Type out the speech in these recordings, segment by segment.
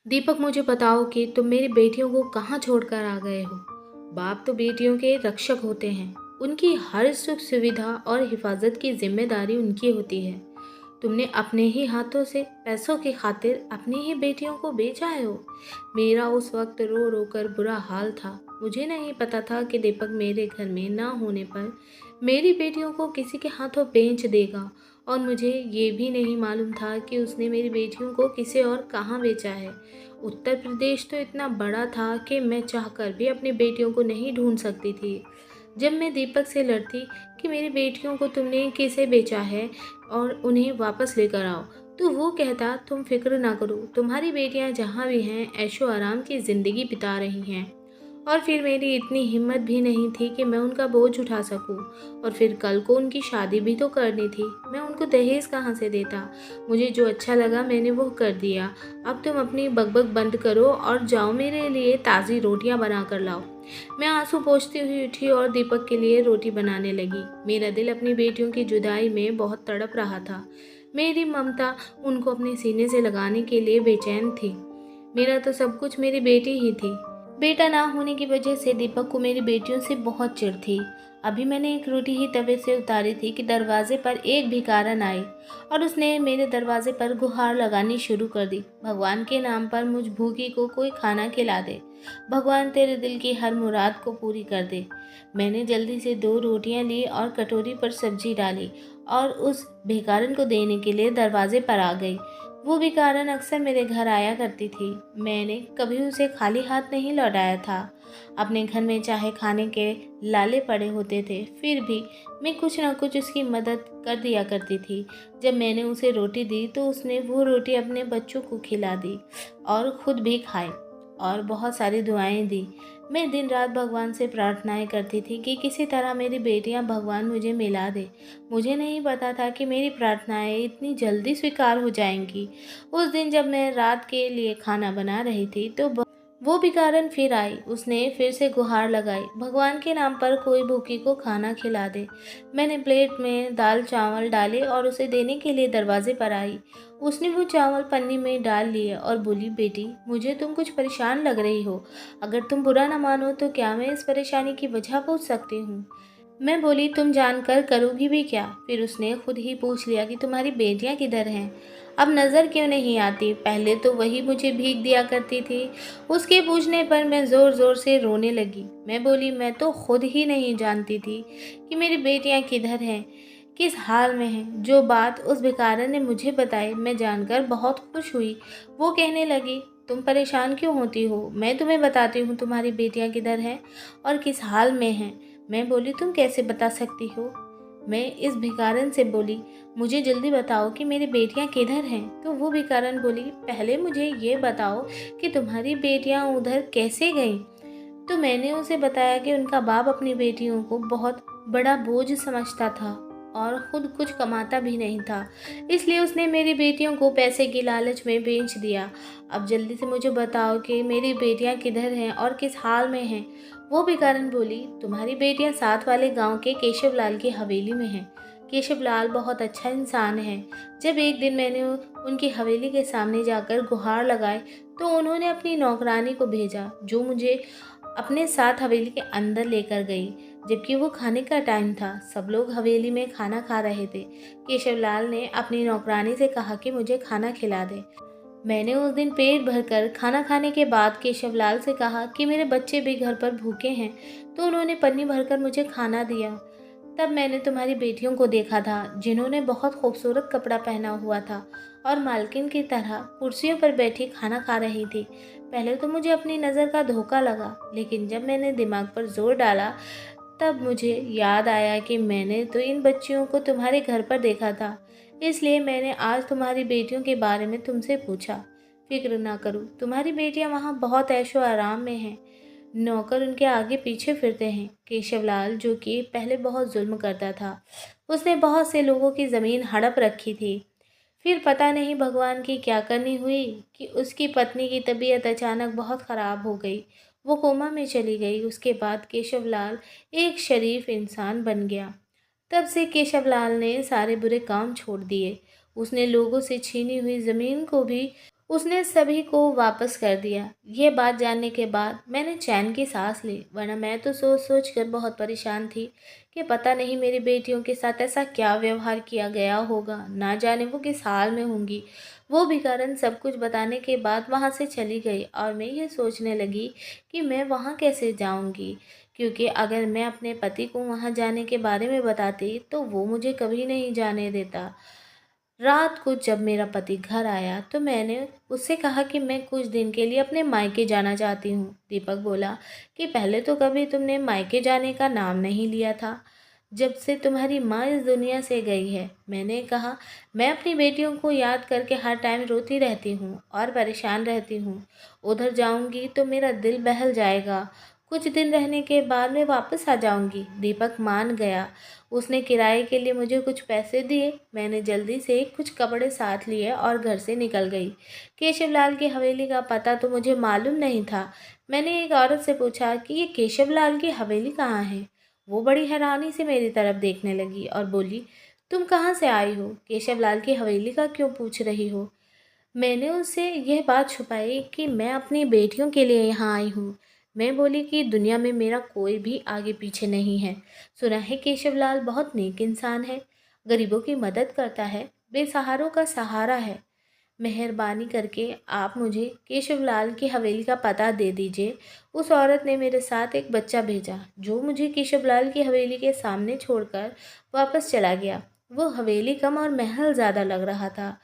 दीपक, मुझे बताओ कि तुम मेरी बेटियों को कहाँ छोड़कर आ गए हो। बाप तो बेटियों के रक्षक होते हैं। उनकी हर सुख सुविधा और हिफाजत की जिम्मेदारी उनकी होती है। तुमने अपने ही हाथों से पैसों की खातिर अपनी ही बेटियों को बेचा है हो। मेरा उस वक्त रो रो कर बुरा हाल था। मुझे नहीं पता था कि दीपक मेरे घर में ना होने पर मेरी बेटियों को किसी के हाथों बेच देगा। और मुझे ये भी नहीं मालूम था कि उसने मेरी बेटियों को किसी और कहाँ बेचा है। उत्तर प्रदेश तो इतना बड़ा था कि मैं चाहकर भी अपनी बेटियों को नहीं ढूंढ सकती थी। जब मैं दीपक से लड़ती कि मेरी बेटियों को तुमने किसे बेचा है और उन्हें वापस लेकर आओ, तो वो कहता तुम फिक्र ना करो, तुम्हारी बेटियां जहाँ भी हैं ऐशो आराम की ज़िंदगी बिता रही हैं। और फिर मेरी इतनी हिम्मत भी नहीं थी कि मैं उनका बोझ उठा सकूं। और फिर कल को उनकी शादी भी तो करनी थी। मैं उनको दहेज कहाँ से देता। मुझे जो अच्छा लगा मैंने वो कर दिया। अब तुम अपनी बकबक बंद करो और जाओ मेरे लिए ताज़ी रोटियां बना कर लाओ। मैं आंसू पोंछती हुई उठी और दीपक के लिए रोटी बनाने लगी। मेरा दिल अपनी बेटियों की जुदाई में बहुत तड़प रहा था। मेरी ममता उनको अपने सीने से लगाने के लिए बेचैन थी। मेरा तो सब कुछ मेरी बेटी ही थी। बेटा ना होने की वजह से दीपक को मेरी बेटियों से बहुत चिढ़ थी। अभी मैंने एक रोटी ही तवे से उतारी थी कि दरवाजे पर एक भिखारन आई और उसने मेरे दरवाजे पर गुहार लगानी शुरू कर दी। भगवान के नाम पर मुझ भूखी को कोई खाना खिला दे। भगवान तेरे दिल की हर मुराद को पूरी कर दे। मैंने जल्दी से 2 रोटियां ली और कटोरी पर सब्जी डाली और उस भिखारन को देने के लिए दरवाजे पर आ गई। वो भिखारन अक्सर मेरे घर आया करती थी। मैंने कभी उसे खाली हाथ नहीं लौटाया था। अपने घर में चाहे खाने के लाले पड़े होते थे, फिर भी मैं कुछ न कुछ उसकी मदद कर दिया करती थी। जब मैंने उसे रोटी दी तो उसने वो रोटी अपने बच्चों को खिला दी और खुद भी खाई और बहुत सारी दुआएं दी। मैं दिन रात भगवान से प्रार्थनाएं करती थी कि किसी तरह मेरी बेटियां भगवान मुझे मिला दे। मुझे नहीं पता था कि मेरी प्रार्थनाएं इतनी जल्दी स्वीकार हो जाएंगी। उस दिन जब मैं रात के लिए खाना बना रही थी तो वो भिखारन फिर आई। उसने फिर से गुहार लगाई, भगवान के नाम पर कोई भूखी को खाना खिला दे। मैंने प्लेट में दाल चावल डाले और उसे देने के लिए दरवाजे पर आई। उसने वो चावल पन्नी में डाल लिए और बोली, बेटी मुझे तुम कुछ परेशान लग रही हो। अगर तुम बुरा ना मानो तो क्या मैं इस परेशानी की वजह पूछ सकती हूँ। मैं बोली, तुम जानकर करोगी भी क्या। फिर उसने खुद ही पूछ लिया कि तुम्हारी बेटियां किधर हैं। अब नज़र क्यों नहीं आती, पहले तो वही मुझे भीख दिया करती थी। उसके पूछने पर मैं ज़ोर ज़ोर से रोने लगी। मैं बोली, मैं तो खुद ही नहीं जानती थी कि मेरी बेटियां किधर हैं, किस हाल में हैं। जो बात उस भिखारन ने मुझे बताई मैं जानकर बहुत खुश हुई। वो कहने लगी, तुम परेशान क्यों होती हो, मैं तुम्हें बताती हूँ तुम्हारी बेटियां किधर हैं और किस हाल में हैं। मैं बोली, तुम कैसे बता सकती हो। मैं इस भिखारन से बोली, मुझे जल्दी बताओ कि मेरी बेटियां किधर हैं। तो वो भिखारन बोली, पहले मुझे ये बताओ कि तुम्हारी बेटियां उधर कैसे गईं। तो मैंने उसे बताया कि उनका बाप अपनी बेटियों को बहुत बड़ा बोझ समझता था और खुद कुछ कमाता भी नहीं था, इसलिए उसने मेरी बेटियों को पैसे की लालच में बेच दिया। अब जल्दी से मुझे बताओ कि मेरी बेटियां किधर हैं और किस हाल में हैं। वो भिखारन बोली, तुम्हारी बेटियां साथ वाले गांव के केशवलाल की हवेली में हैं। केशवलाल बहुत अच्छा इंसान है। जब एक दिन मैंने उनकी हवेली के सामने जाकर गुहार लगाए तो उन्होंने अपनी नौकरानी को भेजा, जो मुझे अपने साथ हवेली के अंदर लेकर गई। जबकि वो खाने का टाइम था, सब लोग हवेली में खाना खा रहे थे। केशवलाल ने अपनी नौकरानी से कहा कि मुझे खाना खिला दे। मैंने उस दिन पेट भरकर खाना खाने के बाद केशवलाल से कहा कि मेरे बच्चे भी घर पर भूखे हैं, तो उन्होंने पन्नी भरकर मुझे खाना दिया। तब मैंने तुम्हारी बेटियों को देखा था, जिन्होंने बहुत खूबसूरत कपड़ा पहना हुआ था और मालकिन की तरह कुर्सियों पर बैठी खाना खा रही थी। पहले तो मुझे अपनी नज़र का धोखा लगा, लेकिन जब मैंने दिमाग पर जोर डाला तब मुझे याद आया कि मैंने तो इन बच्चियों को तुम्हारे घर पर देखा था। इसलिए मैंने आज तुम्हारी बेटियों के बारे में तुमसे पूछा। फिक्र ना करो, तुम्हारी बेटियां वहाँ बहुत ऐशो आराम में हैं। नौकर उनके आगे पीछे फिरते हैं। केशवलाल, जो कि पहले बहुत जुल्म करता था, उसने बहुत से लोगों की ज़मीन हड़प रखी थी। फिर पता नहीं भगवान की क्या करनी हुई कि उसकी पत्नी की तबीयत अचानक बहुत ख़राब हो गई। वो कोमा में चली गई। उसके बाद केशवलाल एक शरीफ इंसान बन गया। तब से केशवलाल ने सारे बुरे काम छोड़ दिए। उसने लोगों से छीनी हुई ज़मीन को भी उसने सभी को वापस कर दिया। ये बात जानने के बाद मैंने चैन की सांस ली, वरना मैं तो सोच सोच कर बहुत परेशान थी कि पता नहीं मेरी बेटियों के साथ ऐसा क्या व्यवहार किया गया होगा, ना जाने वो किस हाल में होंगी। वो भिखारन सब कुछ बताने के बाद वहाँ से चली गई और मैं ये सोचने लगी कि मैं वहाँ कैसे जाऊँगी, क्योंकि अगर मैं अपने पति को वहाँ जाने के बारे में बताती तो वो मुझे कभी नहीं जाने देता। रात को जब मेरा पति घर आया तो मैंने उससे कहा कि मैं कुछ दिन के लिए अपने मायके जाना चाहती हूँ। दीपक बोला कि पहले तो कभी तुमने मायके जाने का नाम नहीं लिया था, जब से तुम्हारी माँ इस दुनिया से गई है। मैंने कहा, मैं अपनी बेटियों को याद करके हर टाइम रोती रहती हूँ और परेशान रहती हूँ। उधर जाऊँगी तो मेरा दिल बहल जाएगा। कुछ दिन रहने के बाद मैं वापस आ जाऊँगी। दीपक मान गया। उसने किराए के लिए मुझे कुछ पैसे दिए। मैंने जल्दी से कुछ कपड़े साथ लिए और घर से निकल गई। केशवलाल की हवेली का पता तो मुझे मालूम नहीं था। मैंने एक औरत से पूछा कि ये केशवलाल की हवेली कहाँ है। वो बड़ी हैरानी से मेरी तरफ देखने लगी और बोली, तुम कहाँ से आई हो? केशवलाल की हवेली का क्यों पूछ रही हो? मैंने उससे यह बात छुपाई कि मैं अपनी बेटियों के लिए यहाँ आई हूँ। मैं बोली कि दुनिया में मेरा कोई भी आगे पीछे नहीं है। सुना है केशवलाल बहुत नेक इंसान है, गरीबों की मदद करता है, बेसहारों का सहारा है। मेहरबानी करके आप मुझे केशवलाल की हवेली का पता दे दीजिए। उस औरत ने मेरे साथ एक बच्चा भेजा जो मुझे केशवलाल की हवेली के सामने छोड़कर वापस चला गया। वो हवेली कम और महल ज़्यादा लग रहा था।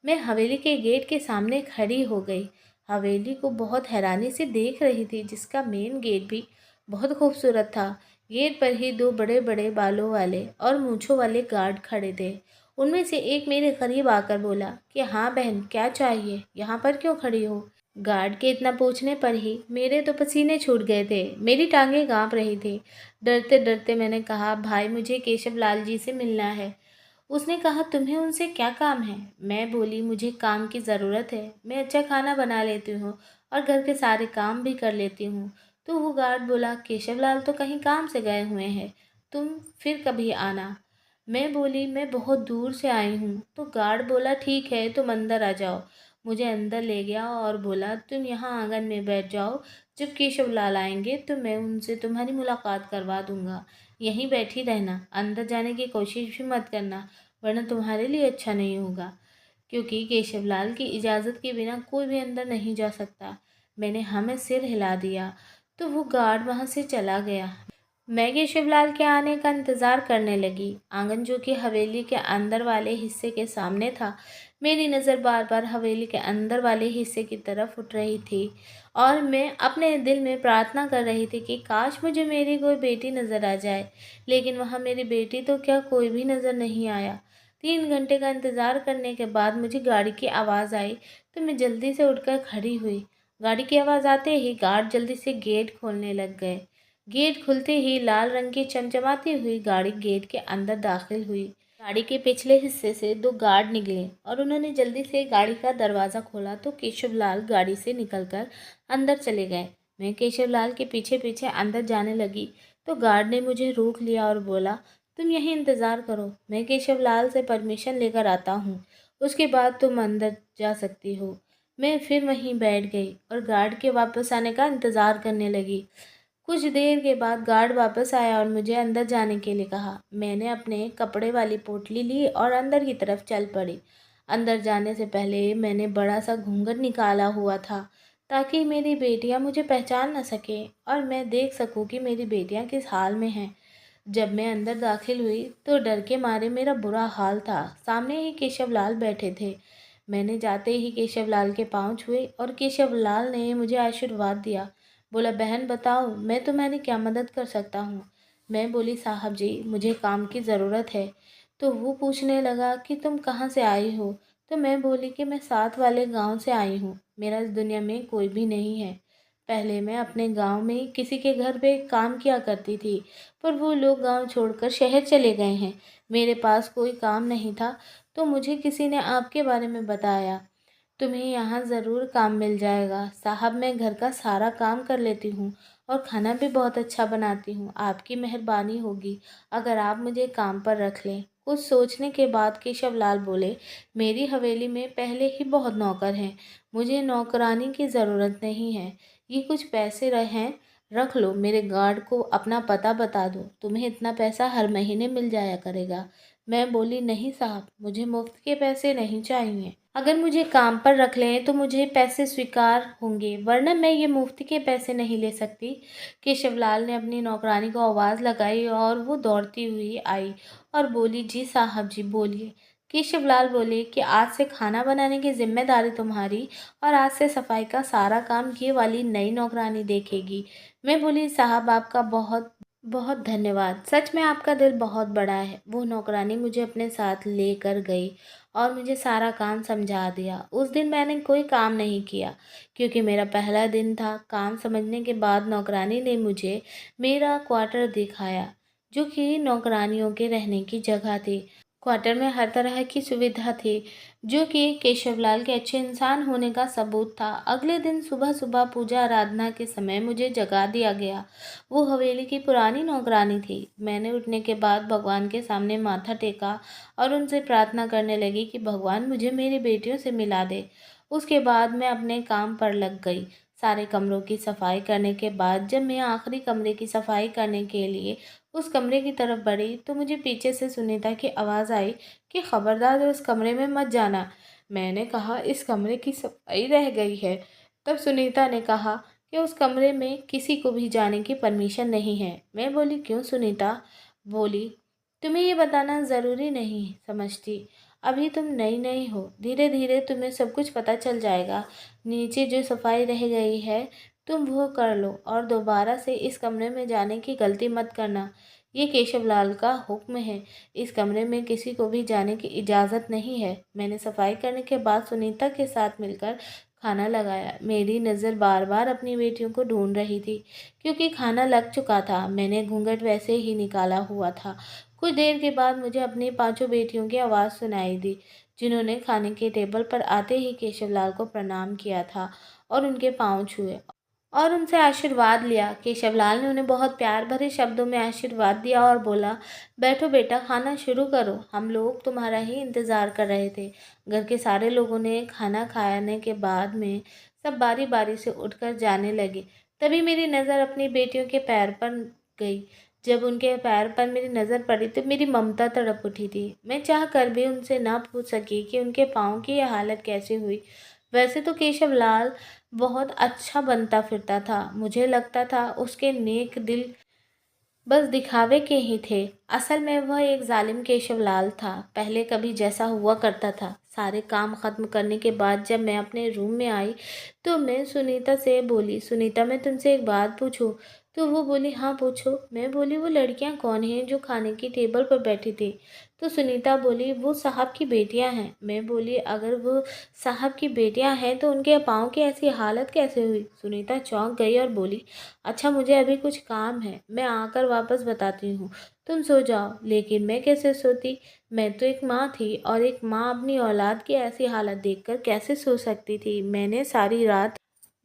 मैं हवेली के गेट के सामने खड़ी हो गई। हवेली को बहुत हैरानी से देख रही थी, जिसका मेन गेट भी बहुत खूबसूरत था। गेट पर ही दो बड़े बड़े बालों वाले और मूंछों वाले गार्ड खड़े थे। उनमें से एक मेरे करीब आकर बोला कि हाँ बहन, क्या चाहिए, यहाँ पर क्यों खड़ी हो? गार्ड के इतना पूछने पर ही मेरे तो पसीने छूट गए थे, मेरी टांगें कांप रही थी। डरते डरते मैंने कहा, भाई मुझे केशव लाल जी से मिलना है। उसने कहा, तुम्हें उनसे क्या काम है? मैं बोली, मुझे काम की ज़रूरत है, मैं अच्छा खाना बना लेती हूँ और घर के सारे काम भी कर लेती हूँ। तो वो गार्ड बोला, केशवलाल तो कहीं काम से गए हुए हैं, तुम फिर कभी आना। मैं बोली, मैं बहुत दूर से आई हूँ। तो गार्ड बोला, ठीक है, तुम अंदर आ जाओ। मुझे अंदर ले गया और बोला, तुम यहाँ आंगन में बैठ जाओ, जब केशवलाल आएंगे तो मैं उनसे तुम्हारी मुलाकात करवा दूंगा। यहीं बैठी रहना, अंदर जाने की कोशिश भी मत करना, वरना तुम्हारे लिए अच्छा नहीं होगा, क्योंकि केशवलाल की इजाज़त के बिना कोई भी अंदर नहीं जा सकता। मैंने हमें सिर हिला दिया तो वो गार्ड वहाँ से चला गया। मैं केशवलाल के आने का इंतज़ार करने लगी। आंगन, जो कि हवेली के अंदर वाले हिस्से के सामने था, मेरी नज़र बार बार हवेली के अंदर वाले हिस्से की तरफ उठ रही थी और मैं अपने दिल में प्रार्थना कर रही थी कि काश मुझे मेरी कोई बेटी नज़र आ जाए। लेकिन वहाँ मेरी बेटी तो क्या, कोई भी नज़र नहीं आया। 3 घंटे का इंतज़ार करने के बाद मुझे गाड़ी की आवाज़ आई तो मैं जल्दी से उठकर खड़ी हुई। गाड़ी की आवाज़ आते ही गार्ड जल्दी से गेट खोलने लग गए। गेट खुलते ही लाल रंग की चमचमाती हुई गाड़ी गेट के अंदर दाखिल हुई। गाड़ी के पिछले हिस्से से दो गार्ड निकले और उन्होंने जल्दी से गाड़ी का दरवाज़ा खोला तो केशवलाल गाड़ी से निकलकर अंदर चले गए। मैं केशवलाल के पीछे पीछे अंदर जाने लगी तो गार्ड ने मुझे रोक लिया और बोला, तुम यहीं इंतज़ार करो, मैं केशवलाल से परमिशन लेकर आता हूँ, उसके बाद तुम अंदर जा सकती हो। मैं फिर वहीं बैठ गई और गार्ड के वापस आने का इंतज़ार करने लगी। कुछ देर के बाद गार्ड वापस आया और मुझे अंदर जाने के लिए कहा। मैंने अपने कपड़े वाली पोटली ली और अंदर की तरफ चल पड़ी। अंदर जाने से पहले मैंने बड़ा सा घूंघट निकाला हुआ था ताकि मेरी बेटियां मुझे पहचान न सकें और मैं देख सकूं कि मेरी बेटियां किस हाल में हैं। जब मैं अंदर दाखिल हुई तो डर के मारे मेरा बुरा हाल था। सामने ही केशवलाल बैठे थे। मैंने जाते ही केशवलाल के पाँव छुए और केशवलाल ने मुझे आशीर्वाद दिया। बोला, बहन बताओ, मैं तुम्हारी क्या मदद कर सकता हूँ? मैं बोली, साहब जी, मुझे काम की ज़रूरत है। तो वो पूछने लगा कि तुम कहाँ से आई हो? तो मैं बोली कि मैं साथ वाले गांव से आई हूँ, मेरा इस दुनिया में कोई भी नहीं है। पहले मैं अपने गांव में किसी के घर पे काम किया करती थी, पर वो लोग गांव छोड़कर शहर चले गए हैं। मेरे पास कोई काम नहीं था तो मुझे किसी ने आपके बारे में बताया। तुम्हें यहाँ ज़रूर काम मिल जाएगा। साहब, मैं घर का सारा काम कर लेती हूँ और खाना भी बहुत अच्छा बनाती हूँ। आपकी मेहरबानी होगी अगर आप मुझे काम पर रख लें। कुछ सोचने के बाद केशवलाल बोले, मेरी हवेली में पहले ही बहुत नौकर हैं, मुझे नौकरानी की ज़रूरत नहीं है। ये कुछ पैसे हैं, रख लो, मेरे गार्ड को अपना पता बता दो, तुम्हें इतना पैसा हर महीने मिल जाया करेगा। मैं बोली, नहीं साहब, मुझे मुफ्त के पैसे नहीं चाहिए। अगर मुझे काम पर रख लें तो मुझे पैसे स्वीकार होंगे, वरना मैं ये मुफ्त के पैसे नहीं ले सकती। केशवलाल ने अपनी नौकरानी को आवाज़ लगाई और वो दौड़ती हुई आई और बोली, जी साहब जी, बोलिए। केशवलाल बोले कि आज से खाना बनाने की जिम्मेदारी तुम्हारी और आज से सफाई का सारा काम ये वाली नई नौकरानी देखेगी। मैं बोली, साहब आपका बहुत बहुत धन्यवाद, सच में आपका दिल बहुत बड़ा है। वो नौकरानी मुझे अपने साथ लेकर गई और मुझे सारा काम समझा दिया। उस दिन मैंने कोई काम नहीं किया क्योंकि मेरा पहला दिन था। काम समझने के बाद नौकरानी ने मुझे मेरा क्वार्टर दिखाया, जो कि नौकरानियों के रहने की जगह थी। क्वार्टर में हर तरह की सुविधा थी, जो कि केशवलाल के अच्छे इंसान होने का सबूत था। अगले दिन सुबह सुबह पूजा आराधना के समय मुझे जगा दिया गया। वो हवेली की पुरानी नौकरानी थी। मैंने उठने के बाद भगवान के सामने माथा टेका और उनसे प्रार्थना करने लगी कि भगवान मुझे मेरी बेटियों से मिला दे। उसके बाद मैं अपने काम पर लग गई। सारे कमरों की सफाई करने के बाद जब मैं आखिरी कमरे की सफाई करने के लिए उस कमरे की तरफ बढ़ी तो मुझे पीछे से सुनीता की आवाज़ आई कि खबरदार उस कमरे में मत जाना। मैंने कहा, इस कमरे की सफाई रह गई है। तब सुनीता ने कहा कि उस कमरे में किसी को भी जाने की परमिशन नहीं है। मैं बोली, क्यों सुनीता? बोली, तुम्हें ये बताना ज़रूरी नहीं समझती, अभी तुम नई नई हो, धीरे धीरे तुम्हें सब कुछ पता चल जाएगा। नीचे जो सफाई रह गई है तुम वो कर लो और दोबारा से इस कमरे में जाने की गलती मत करना। ये केशवलाल का हुक्म है, इस कमरे में किसी को भी जाने की इजाज़त नहीं है। मैंने सफाई करने के बाद सुनीता के साथ मिलकर खाना लगाया। मेरी नज़र बार बार अपनी बेटियों को ढूंढ रही थी क्योंकि खाना लग चुका था। मैंने घूंघट वैसे ही निकाला हुआ था। कुछ देर के बाद मुझे अपनी पांचों बेटियों की आवाज़ सुनाई दी, जिन्होंने खाने के टेबल पर आते ही केशवलाल को प्रणाम किया था और उनके पाँव छुए और उनसे आशीर्वाद लिया। केशवलाल ने उन्हें बहुत प्यार भरे शब्दों में आशीर्वाद दिया और बोला, बैठो बेटा, खाना शुरू करो, हम लोग तुम्हारा ही इंतज़ार कर रहे थे। घर के सारे लोगों ने खाना खाने के बाद में सब बारी बारी से उठकर जाने लगे। तभी मेरी नज़र अपनी बेटियों के पैर पर गई। जब उनके पैर पर मेरी नज़र पड़ी तो मेरी ममता तड़प उठी थी। मैं चाह कर भी उनसे ना पूछ सकी कि उनके पाँव की यह हालत कैसे हुई। वैसे तो केशवलाल बहुत अच्छा बनता फिरता था। मुझे लगता था उसके नेक दिल बस दिखावे के ही थे। असल में वह एक जालिम केशवलाल था। पहले कभी जैसा हुआ करता था। सारे काम ख़त्म करने के बाद जब मैं अपने रूम में आई तो मैं सुनीता से बोली, सुनीता, मैं तुमसे एक बात पूछूं? तो वो बोली, हाँ पूछो। मैं बोली, वो लड़कियां कौन हैं जो खाने की टेबल पर बैठी थी? तो सुनीता बोली, वो साहब की बेटियां हैं। मैं बोली, अगर वो साहब की बेटियां हैं तो उनके पाँव की ऐसी हालत कैसे हुई? सुनीता चौंक गई और बोली, अच्छा, मुझे अभी कुछ काम है, मैं आकर वापस बताती हूँ, तुम सो जाओ। लेकिन मैं कैसे सोती? मैं तो एक माँ थी और एक माँ अपनी औलाद की ऐसी हालत देखकर कैसे सो सकती थी? मैंने सारी रात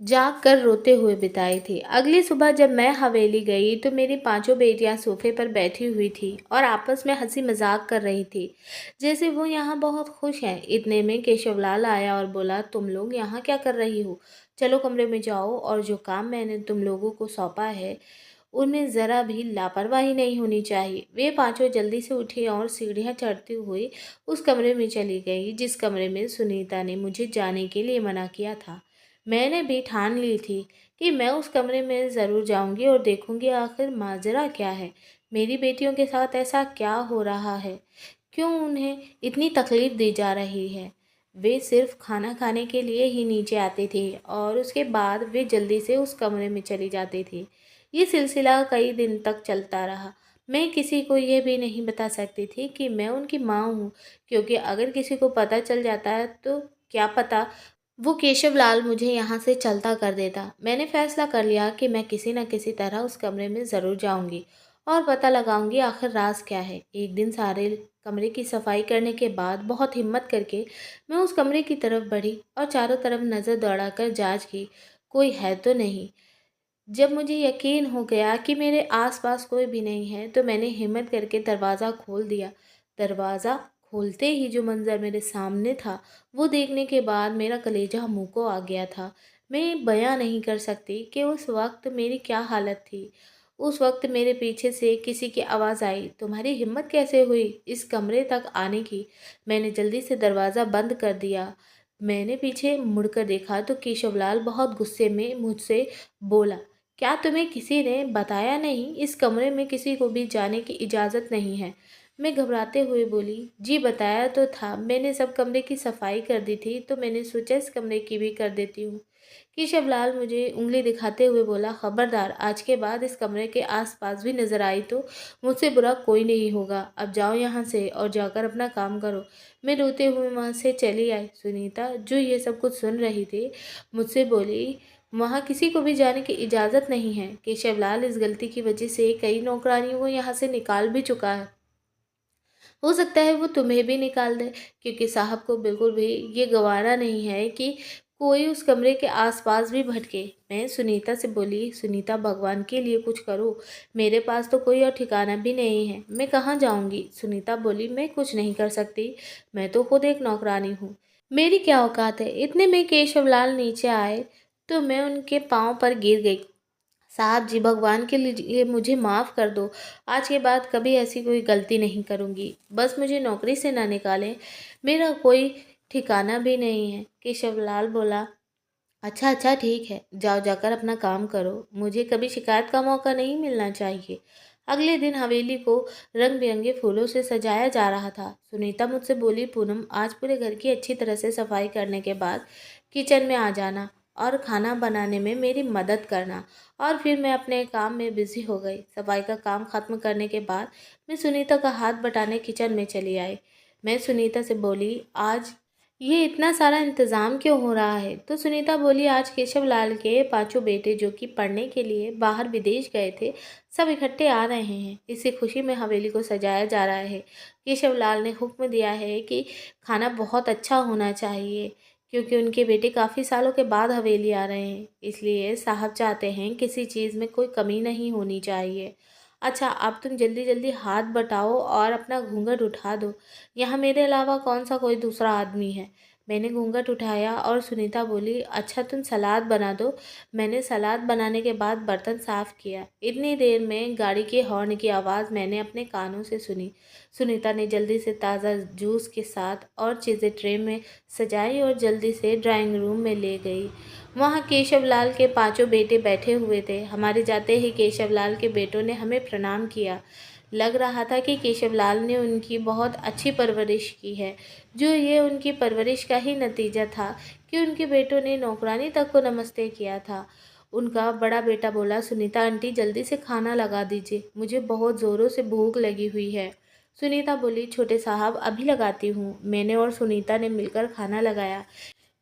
जाग कर रोते हुए बिताई थी। अगली सुबह जब मैं हवेली गई तो मेरी पांचों बेटियां सोफे पर बैठी हुई थी और आपस में हंसी मजाक कर रही थी, जैसे वो यहाँ बहुत खुश हैं। इतने में केशवलाल आया और बोला, तुम लोग यहाँ क्या कर रही हो? चलो कमरे में जाओ और जो काम मैंने तुम लोगों को सौंपा है उनमें ज़रा भी लापरवाही नहीं होनी चाहिए। वे पांचों जल्दी से उठी और सीढ़ियाँ चढ़ती हुई उस कमरे में चली गई जिस कमरे में सुनीता ने मुझे जाने के लिए मना किया था। मैंने भी ठान ली थी कि मैं उस कमरे में ज़रूर जाऊंगी और देखूंगी आखिर माजरा क्या है। मेरी बेटियों के साथ ऐसा क्या हो रहा है? क्यों उन्हें इतनी तकलीफ़ दी जा रही है? वे सिर्फ खाना खाने के लिए ही नीचे आते थे और उसके बाद वे जल्दी से उस कमरे में चली जाती थी। ये सिलसिला कई दिन तक चलता रहा। मैं किसी को ये भी नहीं बता सकती थी कि मैं उनकी माँ हूँ, क्योंकि अगर किसी को पता चल जाता है तो क्या पता वो केशवलाल मुझे यहाँ से चलता कर देता। मैंने फैसला कर लिया कि मैं किसी न किसी तरह उस कमरे में ज़रूर जाऊँगी और पता लगाऊंगी आखिर राज क्या है। एक दिन सारे कमरे की सफाई करने के बाद बहुत हिम्मत करके मैं उस कमरे की तरफ बढ़ी और चारों तरफ नज़र दौड़ाकर जांच की, कोई है तो नहीं। जब मुझे यकीन हो गया कि मेरे आसपास कोई भी नहीं है तो मैंने हिम्मत करके दरवाज़ा खोल दिया। दरवाज़ा खोलते ही जो मंज़र मेरे सामने था, वो देखने के बाद मेरा कलेजा मुँह को आ गया था। मैं बयाँ नहीं कर सकती कि उस वक़्त मेरी क्या हालत थी। उस वक़्त मेरे पीछे से किसी की आवाज़ आई, "तुम्हारी हिम्मत कैसे हुई इस कमरे तक आने की?" मैंने जल्दी से दरवाज़ा बंद कर दिया। मैंने पीछे मुड़कर देखा तो केशवलाल बहुत गुस्से में मुझसे बोला, "क्या तुम्हें किसी ने बताया नहीं? इस कमरे में किसी को भी जाने की इजाज़त नहीं है।" मैं घबराते हुए बोली, "जी बताया तो था, मैंने सब कमरे की सफाई कर दी थी, तो मैंने सोचा इस कमरे की भी कर देती हूँ।" केशवलाल मुझे उँगली दिखाते हुए बोला, "खबरदार, आज के बाद इस कमरे के आस-पास भी नज़र आई तो मुझसे बुरा कोई नहीं होगा। अब जाओ यहाँ से और जाकर अपना काम करो।" मैं रोते हुए वहाँ से चली आई। सुनीता, जो ये सब कुछ सुन रही थी, मुझसे बोली, "वहाँ किसी को भी जाने की इजाज़त नहीं है। केशवलाल इस गलती की वजह से कई नौकरानियों को यहाँ से निकाल भी चुका है। हो सकता है वो तुम्हें भी निकाल दे, क्योंकि साहब को बिल्कुल भी ये गवारा नहीं है कि कोई उस कमरे के आसपास भी भटके।" मैं सुनीता से बोली, "सुनीता, भगवान के लिए कुछ करो, मेरे पास तो कोई और ठिकाना भी नहीं है, मैं कहाँ जाऊँगी?" सुनीता बोली, "मैं कुछ नहीं कर सकती, मैं तो खुद एक नौकरानी हूँ, मेरी क्या औकात है।" इतने में केशवलाल नीचे आए तो मैं उनके पाँव पर गिर गई। "साहब जी, भगवान के लिए मुझे माफ़ कर दो। आज के बाद कभी ऐसी कोई गलती नहीं करूँगी। बस मुझे नौकरी से ना निकालें, मेरा कोई ठिकाना भी नहीं है।" केशवलाल बोला, "अच्छा अच्छा, ठीक है, जाओ जाकर अपना काम करो। मुझे कभी शिकायत का मौका नहीं मिलना चाहिए।" अगले दिन हवेली को रंग बिरंगे फूलों से सजाया जा रहा था। सुनीता मुझसे बोली, "पूनम, आज पूरे घर की अच्छी तरह से सफाई करने के बाद किचन में आ जाना और खाना बनाने में मेरी मदद करना।" और फिर मैं अपने काम में बिज़ी हो गई। सफाई का काम ख़त्म करने के बाद मैं सुनीता का हाथ बटाने किचन में चली आई। मैं सुनीता से बोली, "आज ये इतना सारा इंतज़ाम क्यों हो रहा है?" तो सुनीता बोली, "आज केशवलाल के पांचों बेटे जो कि पढ़ने के लिए बाहर विदेश गए थे, सब इकट्ठे आ रहे हैं। इसी खुशी में हवेली को सजाया जा रहा है। केशवलाल ने हुक्म दिया है कि खाना बहुत अच्छा होना चाहिए, क्योंकि उनके बेटे काफ़ी सालों के बाद हवेली आ रहे हैं। इसलिए साहब चाहते हैं किसी चीज़ में कोई कमी नहीं होनी चाहिए। अच्छा, अब तुम जल्दी जल्दी हाथ बटाओ और अपना घूंघट उठा दो। यहाँ मेरे अलावा कौन सा कोई दूसरा आदमी है?" मैंने घूंघट उठाया और सुनीता बोली, "अच्छा, तुम सलाद बना दो।" मैंने सलाद बनाने के बाद बर्तन साफ़ किया। इतनी देर में गाड़ी के हॉर्न की आवाज़ मैंने अपने कानों से सुनी। सुनीता ने जल्दी से ताज़ा जूस के साथ और चीज़ें ट्रे में सजाई और जल्दी से ड्राइंग रूम में ले गई। वहाँ केशवलाल के पांचों बेटे बैठे हुए थे। हमारे जाते ही केशवलाल के बेटों ने हमें प्रणाम किया। लग रहा था कि केशवलाल ने उनकी बहुत अच्छी परवरिश की है। जो ये उनकी परवरिश का ही नतीजा था कि उनके बेटों ने नौकरानी तक को नमस्ते किया था। उनका बड़ा बेटा बोला, "सुनीता आंटी, जल्दी से खाना लगा दीजिए, मुझे बहुत ज़ोरों से भूख लगी हुई है।" सुनीता बोली, "छोटे साहब, अभी लगाती हूँ।" मैंने और सुनीता ने मिलकर खाना लगाया।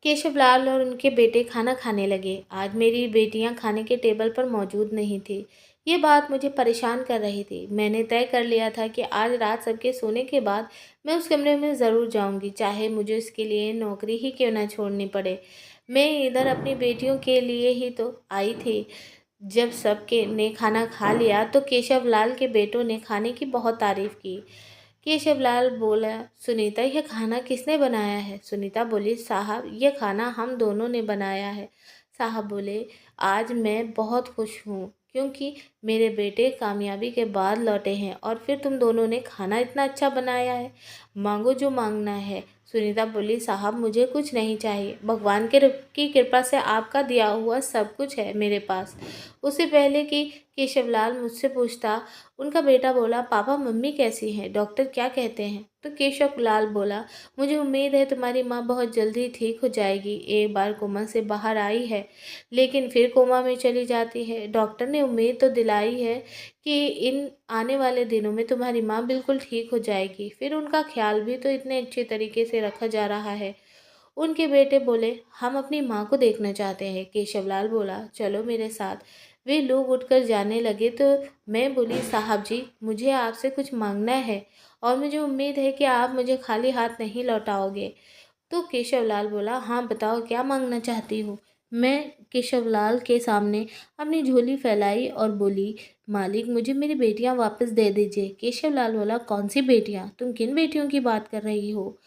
केशवलाल और उनके बेटे खाना खाने लगे। आज मेरी बेटियां खाने के टेबल पर मौजूद नहीं थी। ये बात मुझे परेशान कर रही थी। मैंने तय कर लिया था कि आज रात सबके सोने के बाद मैं उस कमरे में ज़रूर जाऊंगी, चाहे मुझे इसके लिए नौकरी ही क्यों ना छोड़नी पड़े। मैं इधर अपनी बेटियों के लिए ही तो आई थी। जब सबके ने खाना खा लिया तो केशवलाल के बेटों ने खाने की बहुत तारीफ की। केशवलाल बोला, "सुनीता, यह खाना किसने बनाया है?" सुनीता बोली, "साहब, यह खाना हम दोनों ने बनाया है।" साहब बोले, "आज मैं बहुत खुश हूँ, क्योंकि मेरे बेटे कामयाबी के बाद लौटे हैं और फिर तुम दोनों ने खाना इतना अच्छा बनाया है। मांगो जो मांगना है।" सुनीता बोली, "साहब, मुझे कुछ नहीं चाहिए। भगवान के की कृपा से आपका दिया हुआ सब कुछ है मेरे पास।" उससे पहले कि केशवलाल मुझसे पूछता, उनका बेटा बोला, "पापा, मम्मी कैसी हैं? डॉक्टर क्या कहते हैं?" तो केशवलाल बोला, "मुझे उम्मीद है तुम्हारी माँ बहुत जल्दी ठीक हो जाएगी। एक बार कोमा से बाहर आई है, लेकिन फिर कोमा में चली जाती है। डॉक्टर ने उम्मीद तो दिलाई है कि इन आने वाले दिनों में तुम्हारी माँ बिल्कुल ठीक हो जाएगी। फिर उनका ख्याल भी तो इतने अच्छे तरीके से रखा जा रहा है।" उनके बेटे बोले, "हम अपनी माँ को देखना चाहते हैं।" केशवलाल बोला, "चलो मेरे साथ।" वे लोग उठकर जाने लगे तो मैं बोली, "साहब जी, मुझे आपसे कुछ मांगना है और मुझे उम्मीद है कि आप मुझे खाली हाथ नहीं लौटाओगे।" तो केशवलाल बोला, "हाँ, बताओ क्या मांगना चाहती हो?" मैं केशवलाल के सामने अपनी झोली फैलाई और बोली, मालिक मुझे मेरी बेटियां वापस दे दीजिए। केशवलाल बोला, कौन सी बेटियां? तुम किन बेटियों की बात कर रही हो?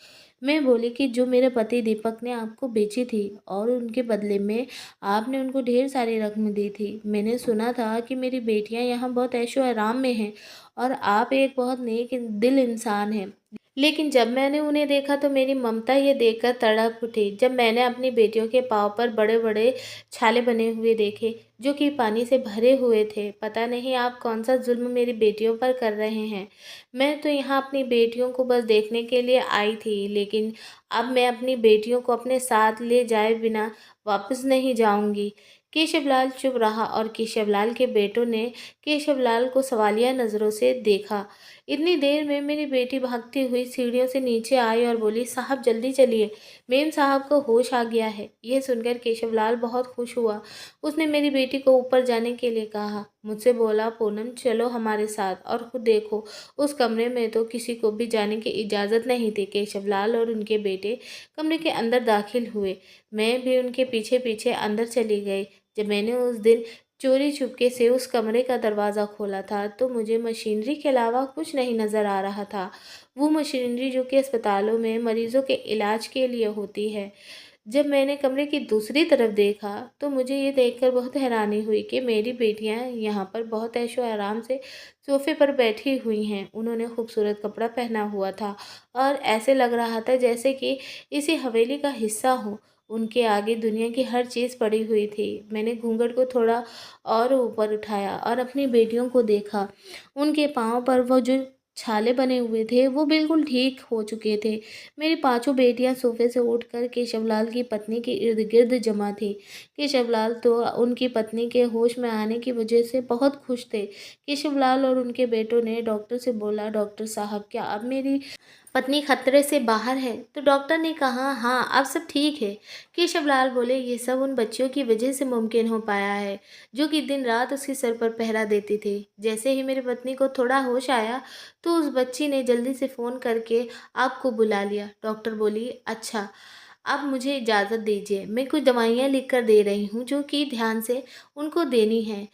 मैं बोली कि जो मेरे पति दीपक ने आपको बेची थी और उनके बदले में आपने उनको ढेर सारी रकम दी थी। मैंने सुना था कि मेरी बेटियां यहाँ बहुत ऐशो आराम में हैं और आप एक बहुत नेक दिल इंसान हैं। लेकिन जब मैंने उन्हें देखा तो मेरी ममता ये देखकर तड़प उठी। जब मैंने अपनी बेटियों के पाँव पर बड़े बड़े छाले बने हुए देखे जो कि पानी से भरे हुए थे। पता नहीं आप कौन सा जुल्म मेरी बेटियों पर कर रहे हैं। मैं तो यहाँ अपनी बेटियों को बस देखने के लिए आई थी, लेकिन अब मैं अपनी बेटियों को अपने साथ ले जाए बिना वापस नहीं जाऊंगी। केशवलाल चुप रहा और केशवलाल के बेटों ने केशवलाल को सवालिया नज़रों से देखा। इतनी देर में मेरी बेटी भागती हुई सीढ़ियों से नीचे आई और बोली, साहब जल्दी चलिए, मेम साहब को होश आ गया है। यह सुनकर केशवलाल बहुत खुश हुआ। उसने मेरी बेटी को ऊपर जाने के लिए कहा। मुझसे बोला, पूनम चलो हमारे साथ। और खुद देखो, उस कमरे में तो किसी को भी जाने की इजाज़त नहीं थी। केशवलाल और उनके बेटे कमरे के अंदर दाखिल हुए। मैं भी उनके पीछे पीछे अंदर चली गई। जब मैंने उस दिन चोरी चुपके से उस कमरे का दरवाज़ा खोला था तो मुझे मशीनरी के अलावा कुछ नहीं नज़र आ रहा था। वो मशीनरी जो कि अस्पतालों में मरीज़ों के इलाज के लिए होती है। जब मैंने कमरे की दूसरी तरफ देखा तो मुझे ये देखकर बहुत हैरानी हुई कि मेरी बेटियां यहाँ पर बहुत ऐशो आराम से सोफे पर बैठी हुई हैं। उन्होंने खूबसूरत कपड़ा पहना हुआ था और ऐसे लग रहा था जैसे कि इसी हवेली का हिस्सा हो। उनके आगे दुनिया की हर चीज़ पड़ी हुई थी। मैंने घूंघट को थोड़ा और ऊपर उठाया और अपनी बेटियों को देखा। उनके पाँव पर वो जो छाले बने हुए थे वो बिल्कुल ठीक हो चुके थे। मेरी पांचों बेटियां सोफे से उठकर केशवलाल की पत्नी के इर्द गिर्द जमा थी। केशवलाल तो उनकी पत्नी के होश में आने की वजह से बहुत खुश थे। केशवलाल और उनके बेटों ने डॉक्टर से बोला, डॉक्टर साहब क्या अब मेरी पत्नी खतरे से बाहर है? तो डॉक्टर ने कहा, हाँ अब सब ठीक है। केशवलाल बोले, ये सब उन बच्चियों की वजह से मुमकिन हो पाया है जो कि दिन रात उसके सर पर पहरा देती थी। जैसे ही मेरी पत्नी को थोड़ा होश आया तो उस बच्ची ने जल्दी से फ़ोन करके आपको बुला लिया। डॉक्टर बोली, अच्छा अब मुझे इजाज़त दीजिए, मैं कुछ दवाइयाँ लिख कर दे रही हूँ जो कि ध्यान से उनको देनी है।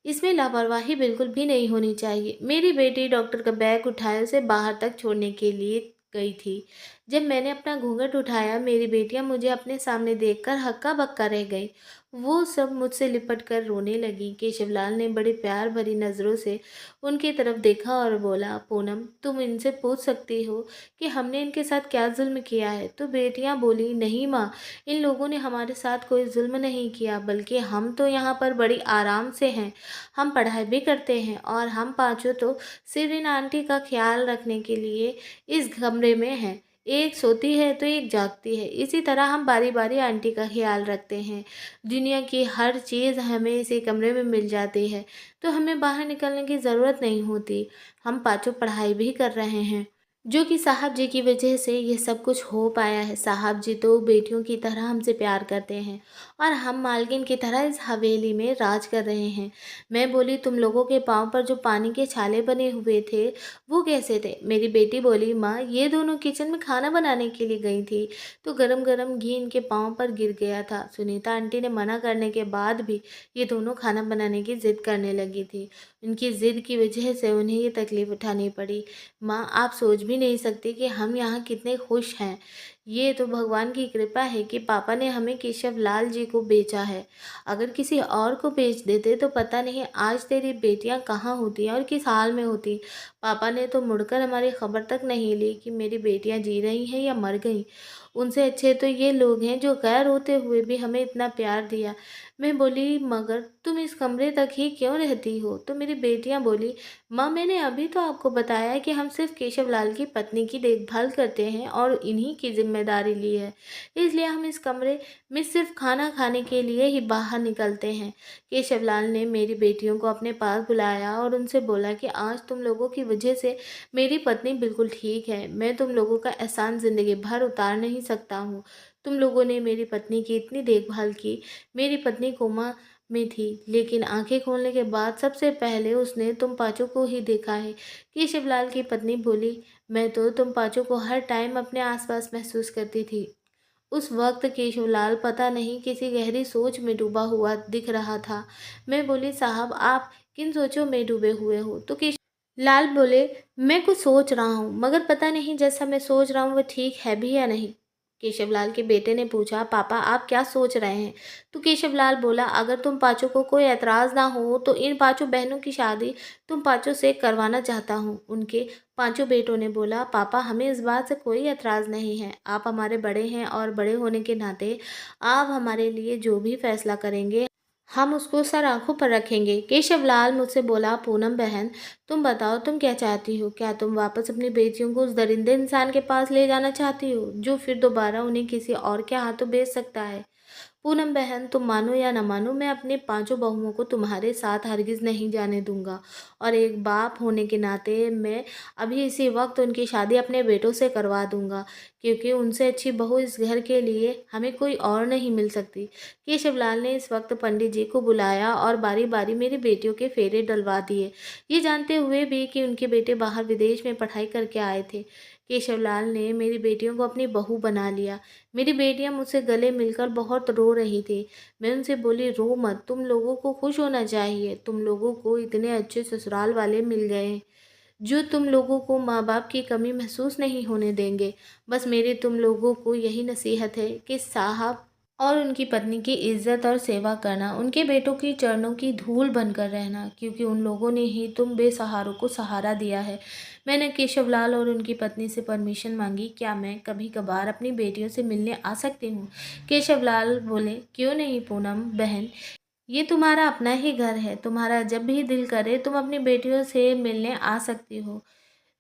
इसमें लापरवाही बिल्कुल भी नहीं होनी चाहिए। मेरी बेटी डॉक्टर का बैग उठाए उसे बाहर तक छोड़ने के लिए गई थी। जब मैंने अपना घूंघट उठाया मेरी बेटियां मुझे अपने सामने देखकर हक्का बक्का रह गई। वो सब मुझसे लिपट कर रोने लगी। केशवलाल ने बड़े प्यार भरी नज़रों से उनकी तरफ देखा और बोला, पूनम तुम इनसे पूछ सकती हो कि हमने इनके साथ क्या जुल्म किया है? तो बेटियां बोली, नहीं माँ, इन लोगों ने हमारे साथ कोई जुल्म नहीं किया, बल्कि हम तो यहाँ पर बड़ी आराम से हैं। हम पढ़ाई भी करते हैं और हम पांचों तो सिर्फ इन आंटी का ख्याल रखने के लिए इस कमरे में हैं। एक सोती है तो एक जागती है। इसी तरह हम बारी बारी आंटी का ख्याल रखते हैं। दुनिया की हर चीज़ हमें इसी कमरे में मिल जाती है, तो हमें बाहर निकलने की ज़रूरत नहीं होती। हम पांचों पढ़ाई भी कर रहे हैं, जो कि साहब जी की वजह से ये सब कुछ हो पाया है। साहब जी तो बेटियों की तरह हमसे प्यार करते हैं और हम मालकिन की तरह इस हवेली में राज कर रहे हैं। मैं बोली, तुम लोगों के पाँव पर जो पानी के छाले बने हुए थे वो कैसे थे? मेरी बेटी बोली, माँ ये दोनों किचन में खाना बनाने के लिए गई थी तो गरम गरम घी इनके पाँव पर गिर गया था। सुनीता आंटी ने मना करने के बाद भी ये दोनों खाना बनाने की जिद करने लगी थी। उनकी जिद की वजह से उन्हें ये तकलीफ उठानी पड़ी। माँ आप सोच भी नहीं सकती कि हम यहाँ कितने खुश हैं। ये तो भगवान की कृपा है कि पापा ने हमें केशवलाल जी को बेचा है। अगर किसी और को बेच देते तो पता नहीं आज तेरी बेटियां कहाँ होती और किस हाल में होती। पापा ने तो मुड़कर हमारी खबर तक नहीं ली कि मेरी बेटियां जी रही हैं या मर गई। उनसे अच्छे तो ये लोग हैं जो गैर होते हुए भी हमें इतना प्यार दिया। मैं बोली, मगर तुम इस कमरे तक ही क्यों रहती हो? तो मेरी बेटियां बोली, माँ मैंने अभी तो आपको बताया कि हम सिर्फ केशवलाल की पत्नी की देखभाल करते हैं और इन्हीं की जिम्मेदारी ली है, इसलिए हम इस कमरे में सिर्फ खाना खाने के लिए ही बाहर निकलते हैं। केशवलाल ने मेरी बेटियों को अपने पास बुलाया और उनसे बोला कि आज तुम लोगों की वजह से मेरी पत्नी बिल्कुल ठीक है। मैं तुम लोगों का एहसान ज़िंदगी भर उतार नहीं सकता हूँ। तुम लोगों ने मेरी पत्नी की इतनी देखभाल की। मेरी पत्नी कोमा में थी, लेकिन आंखें खोलने के बाद सबसे पहले उसने तुम पाँचों को ही देखा है। केशवलाल की पत्नी बोली, मैं तो तुम पाँचों को हर टाइम अपने आसपास महसूस करती थी उस वक्त केशवलाल पता नहीं किसी गहरी सोच में डूबा हुआ दिख रहा था। मैं बोली, साहब आप किन सोचों में डूबे हुए हो? तो केशवलाल बोले, मैं कुछ सोच रहा हूँ, मगर पता नहीं जैसा मैं सोच रहा हूँ वो ठीक है भी या नहीं। केशवलाल के बेटे ने पूछा, पापा आप क्या सोच रहे हैं? तो केशवलाल बोला, अगर तुम पाँचों को कोई एतराज़ ना हो तो इन पाँचों बहनों की शादी तुम पाँचों से करवाना चाहता हूँ। उनके पाँचों बेटों ने बोला, पापा हमें इस बात से कोई एतराज़ नहीं है। आप हमारे बड़े हैं और बड़े होने के नाते आप हमारे लिए जो भी फैसला करेंगे हम उसको सर आंखों पर रखेंगे। केशवलाल मुझसे बोला, पूनम बहन तुम बताओ तुम क्या चाहती हो? क्या तुम वापस अपनी बेटियों को उस दरिंदे इंसान के पास ले जाना चाहती हो जो फिर दोबारा उन्हें किसी और के हाथों बेच सकता है? पूनम बहन तुम मानो या न मानो, मैं अपने पांचों बहुओं को तुम्हारे साथ हरगिज़ नहीं जाने दूंगा, और एक बाप होने के नाते मैं अभी इसी वक्त उनकी शादी अपने बेटों से करवा दूंगा, क्योंकि उनसे अच्छी बहू इस घर के लिए हमें कोई और नहीं मिल सकती। केशवलाल ने इस वक्त पंडित जी को बुलाया और बारी बारी मेरी बेटियों के फेरे डलवा दिए, ये जानते हुए भी कि उनके बेटे बाहर विदेश में पढ़ाई करके आए थे। केशवलाल ने मेरी बेटियों को अपनी बहू बना लिया। मेरी बेटियां मुझसे गले मिलकर बहुत रो रही थी। मैं उनसे बोली, रो मत, तुम लोगों को खुश होना चाहिए। तुम लोगों को इतने अच्छे ससुराल वाले मिल गए हैं जो तुम लोगों को माँ बाप की कमी महसूस नहीं होने देंगे। बस मेरी तुम लोगों को यही नसीहत है कि साहब और उनकी पत्नी की इज्जत और सेवा करना, उनके बेटों की चरणों की धूल बनकर रहना, क्योंकि उन लोगों ने ही तुम बेसहारों को सहारा दिया है। मैंने केशवलाल और उनकी पत्नी से परमिशन मांगी, क्या मैं कभी कभार अपनी बेटियों से मिलने आ सकती हूँ? केशवलाल बोले, क्यों नहीं पूनम बहन, ये तुम्हारा अपना ही घर है, तुम्हारा जब भी दिल करे तुम अपनी बेटियों से मिलने आ सकती हो।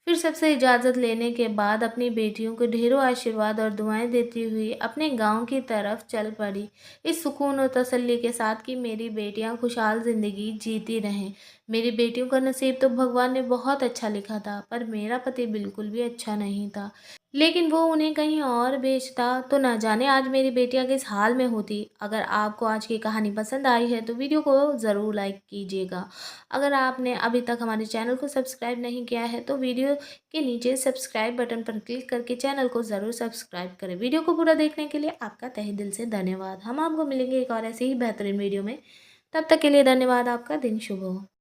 फिर सबसे इजाज़त लेने के बाद अपनी बेटियों को ढेरों आशीर्वाद और दुआएं देती हुई अपने गांव की तरफ चल पड़ी, इस सुकून और तसल्ली के साथ कि मेरी बेटियां खुशहाल ज़िंदगी जीती रहें। मेरी बेटियों का नसीब तो भगवान ने बहुत अच्छा लिखा था, पर मेरा पति बिल्कुल भी अच्छा नहीं था। लेकिन वो उन्हें कहीं और बेचता तो ना जाने आज मेरी बेटियां किस हाल में होती। अगर आपको आज की कहानी पसंद आई है तो वीडियो को ज़रूर लाइक कीजिएगा। अगर आपने अभी तक हमारे चैनल को सब्सक्राइब नहीं किया है तो वीडियो के नीचे सब्सक्राइब बटन पर क्लिक करके चैनल को ज़रूर सब्सक्राइब करें। वीडियो को पूरा देखने के लिए आपका तहे दिल से धन्यवाद। हम आपको मिलेंगे एक और ऐसे ही बेहतरीन वीडियो में। तब तक के लिए धन्यवाद। आपका दिन शुभ हो।